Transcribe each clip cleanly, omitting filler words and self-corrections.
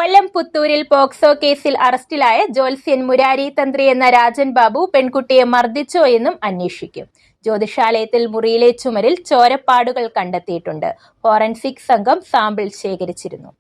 കൊല്ലം പുത്തൂരിൽ POCSO കേസിൽ അറസ്റ്റിലായ ജ്യോത്സ്യൻ മുരാരി തന്ത്രി എന്ന രാജൻ ബാബു പെൺകുട്ടിയെ മർദ്ദിച്ചോ എന്നും അന്വേഷിക്കും. ജ്യോതിഷാലയത്തിൽ മുറിയിലെ ചുമരിൽ ചോരപ്പാടുകൾ കണ്ടെത്തിയിട്ടുണ്ട്. ഫോറൻസിക് സംഘം സാമ്പിൾ ശേഖരിച്ചിരുന്നു.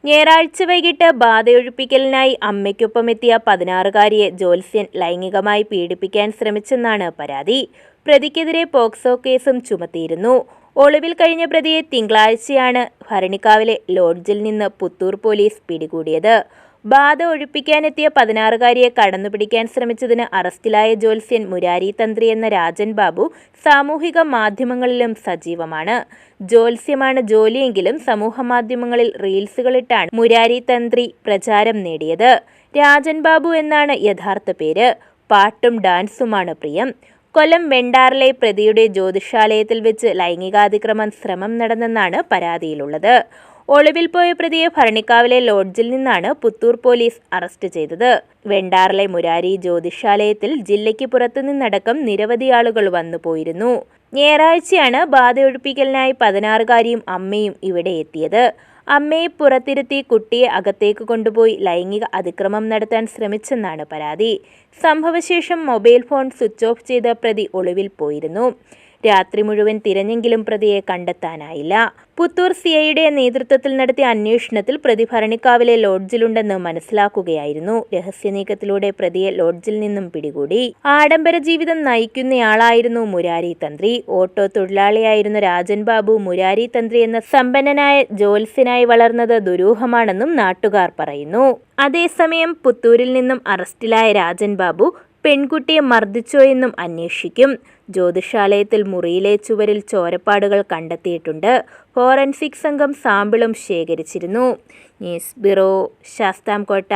ഞായറാഴ്ച വൈകിട്ട് ബാധയൊഴിപ്പിക്കലിനായി അമ്മയ്ക്കൊപ്പമെത്തിയ 16-കാരിയെ ജ്യോത്സ്യൻ ലൈംഗികമായി പീഡിപ്പിക്കാൻ ശ്രമിച്ചെന്നാണ് പരാതി. പ്രതിക്കെതിരെ പോക്സോ കേസും ചുമത്തിയിരുന്നു. ഒളിവിൽ കഴിഞ്ഞ പ്രതിയെ തിങ്കളാഴ്ചയാണ് ഭരണിക്കാവിലെ ലോഡ്ജിൽ നിന്ന് പുത്തൂർ പോലീസ് പിടികൂടിയത്. ബാധ ഒഴിപ്പിക്കാനെത്തിയ 16-കാരിയെ കടന്നുപിടിക്കാൻ ശ്രമിച്ചതിന് അറസ്റ്റിലായ ജ്യോത്സ്യൻ മുരാരി തന്ത്രി എന്ന രാജൻ ബാബു സാമൂഹിക മാധ്യമങ്ങളിലും സജീവമാണ്. ജ്യോത്സ്യമാണ് ജോലിയെങ്കിലും സമൂഹമാധ്യമങ്ങളിൽ റീൽസുകളിട്ടാണ് മുരാരി തന്ത്രി പ്രചാരം നേടിയത്. രാജൻ ബാബു എന്നാണ് യഥാർത്ഥ പേര്. പാട്ടും ഡാൻസുമാണ് പ്രിയം. കൊല്ലം വെണ്ടാറിലെ പ്രതിയുടെ ജ്യോതിഷാലയത്തിൽ വെച്ച് ലൈംഗികാതിക്രമം ശ്രമം നടന്നെന്നാണ് പരാതിയിലുള്ളത്. ഒളിവിൽ പോയ പ്രതിയെ ഭരണിക്കാവിലെ ലോഡ്ജിൽ നിന്നാണ് പുത്തൂർ പോലീസ് അറസ്റ്റ് ചെയ്തത്. വെണ്ടാറിലെ മുരാരി ജ്യോതിഷാലയത്തിൽ ജില്ലയ്ക്ക് പുറത്തുനിന്നടക്കം നിരവധി ആളുകൾ വന്നുപോയിരുന്നു. ഞായറാഴ്ചയാണ് ബാധയൊഴിപ്പിക്കലിനായി 16-കാരിയും അമ്മയും ഇവിടെ എത്തിയത്. അമ്മയെ പുറത്തിരുത്തി കുട്ടിയെ അകത്തേക്ക് കൊണ്ടുപോയി ലൈംഗിക അതിക്രമം നടത്താൻ ശ്രമിച്ചെന്നാണ് പരാതി. സംഭവശേഷം മൊബൈൽ ഫോൺ സ്വിച്ച് ഓഫ് ചെയ്ത പ്രതി ഒളിവിൽ പോയിരുന്നു. രാത്രി മുഴുവൻ തിരഞ്ഞെങ്കിലും പ്രതിയെ കണ്ടെത്താനായില്ല. പുത്തൂർ സിഐയുടെ നേതൃത്വത്തിൽ നടത്തിയ അന്വേഷണത്തിൽ പ്രതി ഭരണിക്കാവിലെ ലോഡ്ജിലുണ്ടെന്ന് മനസ്സിലാക്കുകയായിരുന്നു. രഹസ്യനീക്കത്തിലൂടെ പ്രതിയെ ലോഡ്ജിൽ നിന്നും പിടികൂടി. ആഡംബര ജീവിതം നയിക്കുന്നയാളായിരുന്നു മുരാരി തന്ത്രി. ഓട്ടോ തൊഴിലാളിയായിരുന്ന രാജൻ ബാബു മുരാരി തന്ത്രി എന്ന സമ്പന്നനായ ജ്യോത്സ്യനായി വളർന്നത് ദുരൂഹമാണെന്നും നാട്ടുകാർ പറയുന്നു. അതേസമയം പുത്തൂരിൽ നിന്നും അറസ്റ്റിലായ രാജൻ ബാബു പെൺകുട്ടിയെ മർദ്ദിച്ചോ എന്നും അന്വേഷിക്കും. ജ്യോതിഷാലയത്തിൽ മുറിയിലെ ചുവരിൽ ചോരപ്പാടുകൾ കണ്ടെത്തിയിട്ടുണ്ട്. ഫോറൻസിക് സംഘം സാമ്പിളും ശേഖരിച്ചിരുന്നു. News bureau, Sasthamkotta.